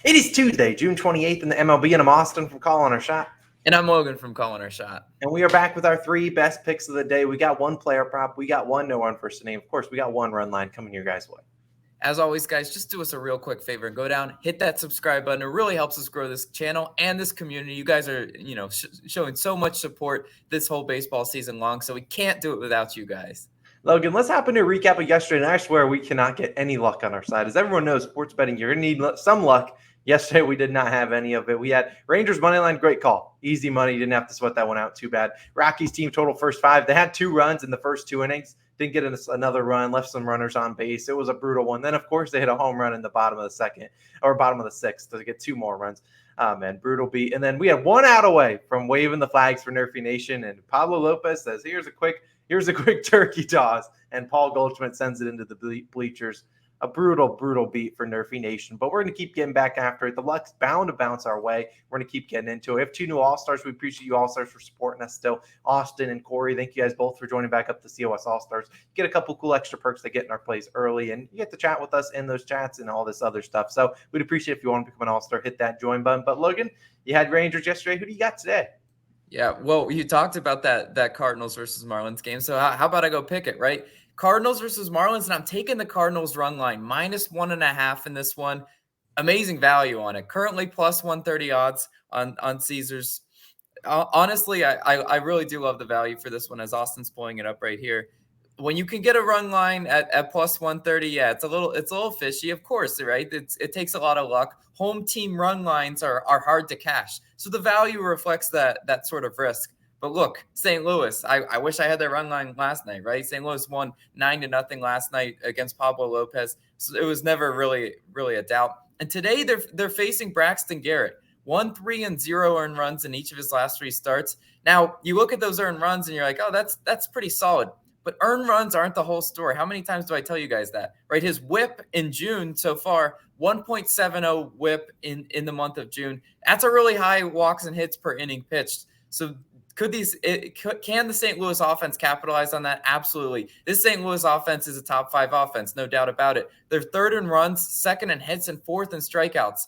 It is Tuesday, June 28th in the MLB, and I'm Austin from Calling Our Shot. And I'm Logan from Calling Our Shot. And we are back with our three best picks of the day. We got one player prop, we got one no run first inning. Of course, we got one run line coming your guys' way. As always, guys, just do us a real quick favor and go down, hit that subscribe button. It really helps us grow this channel and this community. You guys are, showing so much support this whole baseball season long, so we can't do it without you guys. Logan, let's hop into a recap of yesterday, and I swear we cannot get any luck on our side. As everyone knows, sports betting, you're going to need some luck. Yesterday, we did not have any of it. We had Rangers money line, great call. Easy money, didn't have to sweat that one out too bad. Rockies team total first five. They had 2 runs in the first 2 innings. Didn't get another run, left some runners on base. It was a brutal one. Then, of course, they hit a home run in the bottom of the second or bottom of the sixth to get 2 more runs. Man, brutal beat. And then we had 1 out away from waving the flags for NRFI Nation. And Pablo Lopez says, here's a quick turkey toss. And Paul Goldschmidt sends it into the bleachers. A brutal beat for NRFI Nation. But we're going to keep getting back after it. The luck's bound to bounce our way. We're going to keep getting into it. We have 2 new All-Stars. We appreciate you All-Stars for supporting us still. Austin and Corey, thank you guys both for joining back up to COS All-Stars. Get a couple cool extra perks to get in our plays early. And you get to chat with us in those chats and all this other stuff. So we'd appreciate if you want to become an All-Star, hit that join button. But Logan, you had Rangers yesterday. Who do you got today? Yeah, well, you talked about that Cardinals versus Marlins game. So how about I go pick it, right? Cardinals versus Marlins, and I'm taking the Cardinals run line, -1.5 in this one. Amazing value on it. Currently plus 130 odds on Caesars. Honestly, I really do love the value for this one as Austin's pulling it up right here. When you can get a run line at plus 130, yeah, it's a little fishy, of course, right? It takes a lot of luck. Home team run lines are hard to cash. So the value reflects that sort of risk. But look, St. Louis, I wish I had their run line last night, right? St. Louis won 9-0 last night against Pablo Lopez. So it was never really a doubt. And today they're facing Braxton Garrett. 1, 3, and 0 earned runs in each of his last 3 starts. Now, you look at those earned runs and you're like, oh, that's pretty solid. But earned runs aren't the whole story. How many times do I tell you guys that, right? His whip in June so far, 1.70 whip in the month of June. That's a really high walks and hits per inning pitched. So can the St. Louis offense capitalize on that? Absolutely. This St. Louis offense is a top 5 offense, no doubt about it. They're 3rd in runs, 2nd in hits, and 4th in strikeouts.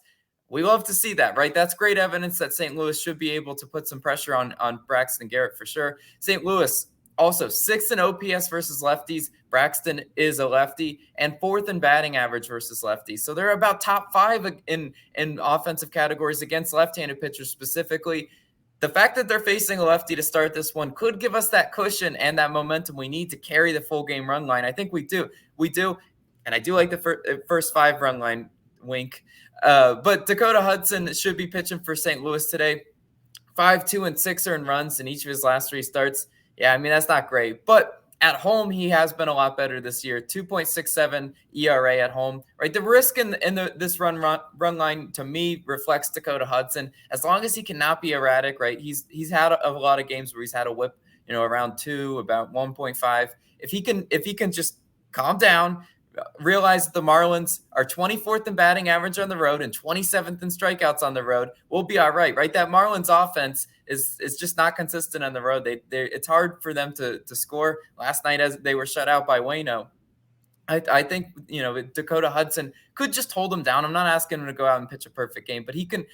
We love to see that, right? That's great evidence that St. Louis should be able to put some pressure on Braxton Garrett for sure. St. Louis also 6th in OPS versus lefties. Braxton is a lefty, and 4th in batting average versus lefties. So they're about top 5 in offensive categories against left-handed pitchers specifically. The fact that they're facing a lefty to start this one could give us that cushion and that momentum we need to carry the full game run line. I think we do. And I do like the first 5 run line, wink. But Dakota Hudson should be pitching for St. Louis today. 5, 2, and 6 earned runs in each of his last 3 starts. Yeah, I mean, that's not great. But at home, he has been a lot better this year. 2.67 ERA at home, right? The risk in this run line to me reflects Dakota Hudson. As long as he cannot be erratic, right? He's had a lot of games where he's had a whip, around 2, about 1.5. If he can just calm down, realize that the Marlins are 24th in batting average on the road and 27th in strikeouts on the road, we'll be all right, right? That Marlins offense is just not consistent on the road. It's hard for them to score. Last night, as they were shut out by Waino, I think Dakota Hudson could just hold them down. I'm not asking him to go out and pitch a perfect game, but he can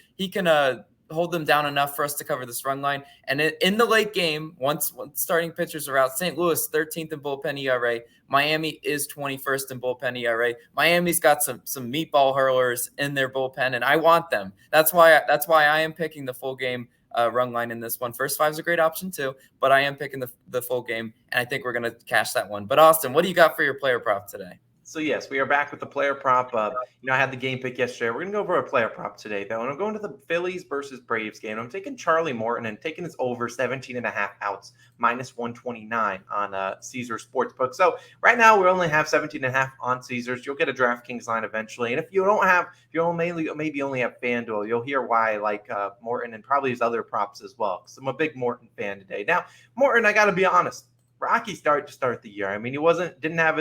hold them down enough for us to cover this run line. And in the late game, once starting pitchers are out, St. Louis 13th in bullpen ERA. Miami is 21st in bullpen ERA. Miami's got some meatball hurlers in their bullpen, and I want them. That's why I am picking the full game run line in this one. First 5 is a great option too, but I am picking the full game, and I think we're going to cash that one. But Austin, what do you got for your player prop today? So, yes, we are back with the player prop. I had the game pick yesterday. We're going to go over a player prop today, though. And I'm going to the Phillies versus Braves game. I'm taking Charlie Morton and taking his over 17.5 outs, -129 on Caesars Sportsbook. So, right now, we only have 17.5 on Caesars. You'll get a DraftKings line eventually. And if you maybe only have FanDuel, you'll hear why I like Morton and probably his other props as well, because I'm a big Morton fan today. Now, Morton, I got to be honest, rocky start to start the year. I mean, he didn't have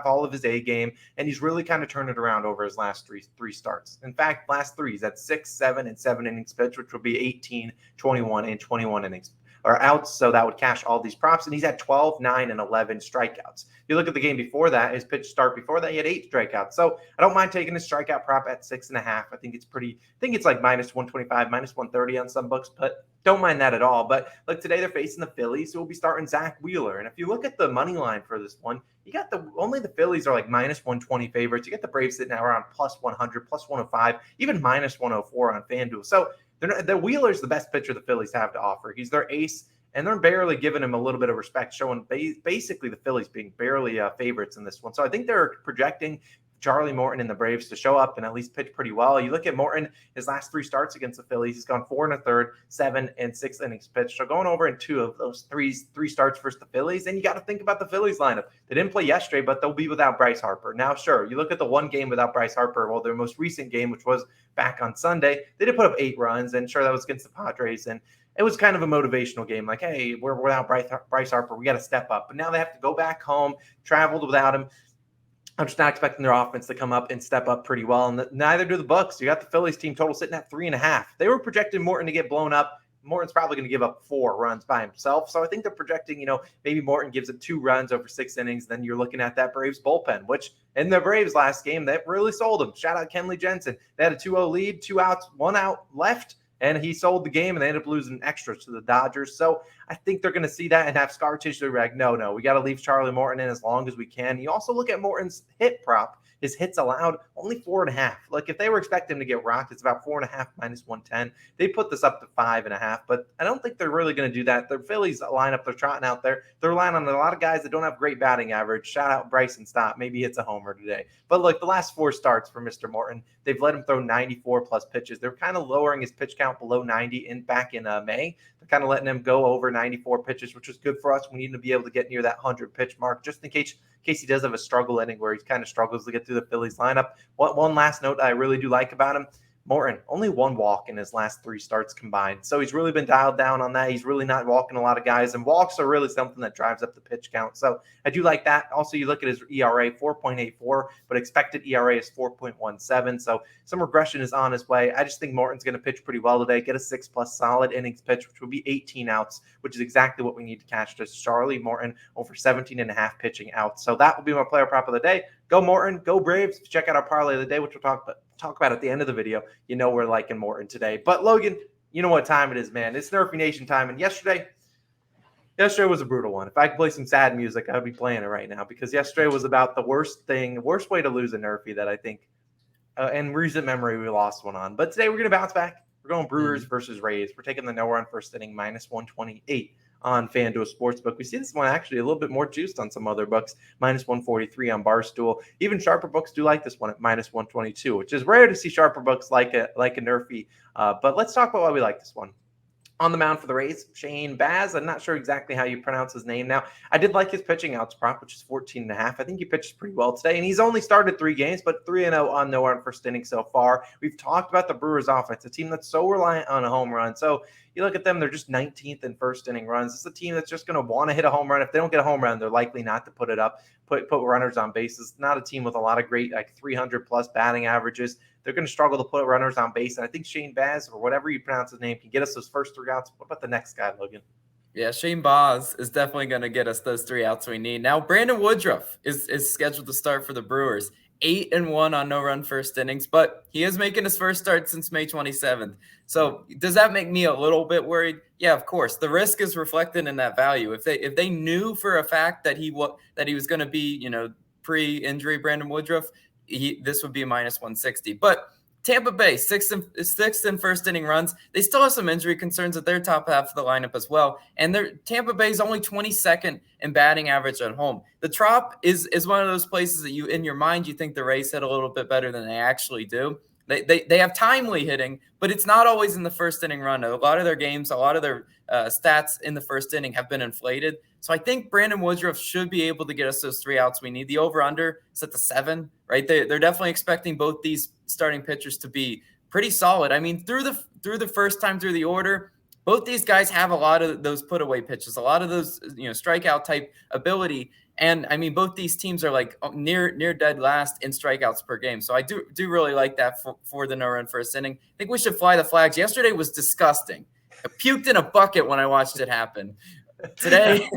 all of his A game, and he's really kind of turned it around over his last three starts. In fact, last 3, he's at 6, 7, and 7 innings pitched, which will be 18, 21, and 21 innings or outs, so that would cash all these props. And he's had 12, 9, and 11 strikeouts. If you look at the game before that, his pitch start before that, he had 8 strikeouts. So I don't mind taking his strikeout prop at 6.5. I think it's like minus 125, minus 130 on some books, but don't mind that at all. But look, today they're facing the Phillies, so we'll be starting Zach Wheeler. And if you look at the money line for this one, you got only the Phillies are like minus 120 favorites. You get the Braves sitting now around plus 100, plus 105, even minus 104 on FanDuel. So the Wheeler's the best pitcher the Phillies have to offer. He's their ace, and they're barely giving him a little bit of respect, showing basically the Phillies being barely favorites in this one. So I think they're projecting Charlie Morton and the Braves to show up and at least pitch pretty well. You look at Morton, his last 3 starts against the Phillies, he's gone 4 1/3, 7 and 6 innings pitched. So going over in 2 of those three starts versus the Phillies. And you got to think about the Phillies lineup. They didn't play yesterday, but they'll be without Bryce Harper. Now, sure, you look at the one game without Bryce Harper, well, their most recent game, which was back on Sunday, they did put up 8 runs, and sure, that was against the Padres. And it was kind of a motivational game. Like, hey, we're without Bryce Harper. We got to step up. But now they have to go back home, traveled without him. I'm just not expecting their offense to come up and step up pretty well. And neither do the Bucks. You got the Phillies team total sitting at 3.5. They were projecting Morton to get blown up. Morton's probably going to give up 4 runs by himself. So I think they're projecting, maybe Morton gives it 2 runs over 6 innings. Then you're looking at that Braves bullpen, which in the Braves last game, that really sold them. Shout out Kenley Jensen. They had a 2-0 lead, 2 outs, 1 out left. And he sold the game, and they ended up losing extras to the Dodgers. So I think they're going to see that and have scar tissue. They're like, no, we got to leave Charlie Morton in as long as we can. You also look at Morton's hit prop. His hits allowed only 4.5. Like, if they were expecting him to get rocked, it's about 4.5 minus 110. They put this up to 5.5, but I don't think they're really going to do that. The Phillies lineup, they're trotting out there. They're relying on a lot of guys that don't have great batting average. Shout out Bryson Stott. Maybe hits a homer today. But look, the last 4 starts for Mr. Morton, they've let him throw 94 plus pitches. They're kind of lowering his pitch count below 90 back in May. They're kind of letting him go over 94 pitches, which is good for us. We need to be able to get near that 100 pitch mark, just in case he does have a struggle inning where he kind of struggles to get through the Phillies lineup. One last note I really do like about him, Morton, only 1 walk in his last 3 starts combined. So he's really been dialed down on that. He's really not walking a lot of guys, and walks are really something that drives up the pitch count. So I do like that. Also, you look at his ERA, 4.84, but expected ERA is 4.17. So some regression is on his way. I just think Morton's going to pitch pretty well today, get a 6+ solid innings pitch, which would be 18 outs, which is exactly what we need to catch to Charlie Morton over 17.5 pitching outs. So that will be my player prop of the day. Go Morton, go Braves. Check out our parlay of the day, which we'll talk about at the end of the video. We're liking Morton today. But Logan, you know what time it is, man. It's Nerfy Nation time. And yesterday was a brutal one. If I could play some sad music, I'd be playing it right now, because yesterday was about the worst way to lose a Nerfy that I think in recent memory we lost one on. But today we're going to bounce back. We're going Brewers versus Rays. We're taking the no-run first inning, minus 128 on FanDuel Sportsbook. We see this one actually a little bit more juiced on some other books, minus 143 on Barstool. Even sharper books do like this one at minus 122, which is rare to see sharper books like a Nerfy. But let's talk about why we like this one. On the mound for the Rays, Shane Baz. I'm not sure exactly how you pronounce his name now. I did like his pitching outs prop, which is 14.5. I think he pitched pretty well today, and he's only started 3 games, but 3-0 on no-run first inning so far. We've talked about the Brewers offense, a team that's so reliant on a home run. So you look at them, they're just 19th in first inning runs. It's a team that's just going to want to hit a home run. If they don't get a home run, they're likely not to put it up, put runners on bases. Not a team with a lot of great, like 300-plus batting averages. They're going to struggle to put runners on base. And I think Shane Baz, or whatever you pronounce his name, can get us those first 3 outs. What about the next guy, Logan? Yeah, Shane Baz is definitely going to get us those 3 outs we need. Now, Brandon Woodruff is scheduled to start for the Brewers. 8-1 on no-run first innings, but he is making his first start since May 27th. So does that make me a little bit worried? Yeah, of course. The risk is reflected in that value. If they knew for a fact that he was going to be, pre-injury Brandon Woodruff, this would be a minus 160. But Tampa Bay, sixth in first inning runs. They still have some injury concerns at their top half of the lineup as well. And Tampa Bay is only 22nd in batting average at home. The Trop is one of those places that you, in your mind, you think the Rays hit a little bit better than they actually do. They have timely hitting, but it's not always in the first inning run. A lot of their games, a lot of their stats in the first inning have been inflated. So I think Brandon Woodruff should be able to get us those 3 outs we need. The over-under is at the 7, right? They're definitely expecting both these starting pitchers to be pretty solid. I mean, through the first time through the order, both these guys have a lot of those put-away pitches, a lot of those strikeout type ability. And I mean, both these teams are like near dead last in strikeouts per game. So I do really like that for the no-run first inning. I think we should fly the flags. Yesterday was disgusting. I puked in a bucket when I watched it happen. Today,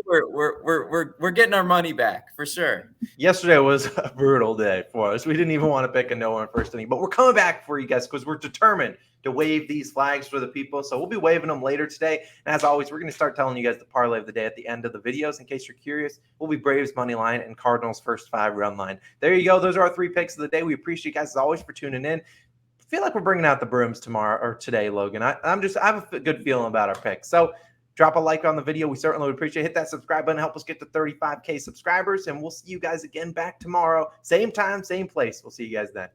we're getting our money back for sure. Yesterday was a brutal day for us. We didn't even want to pick a no-one first inning, but we're coming back for you guys because we're determined to wave these flags for the people. So we'll be waving them later today. And as always, we're going to start telling you guys the parlay of the day at the end of the videos. In case you're curious, we'll be Braves money line and Cardinals first 5-run line. There you go. Those are our 3 picks of the day. We appreciate you guys as always for tuning in. I feel like we're bringing out the brooms tomorrow or today, Logan. I have a good feeling about our picks. So drop a like on the video. We certainly would appreciate it. Hit that subscribe button. Help us get to 35K subscribers. And we'll see you guys again back tomorrow. Same time, same place. We'll see you guys then.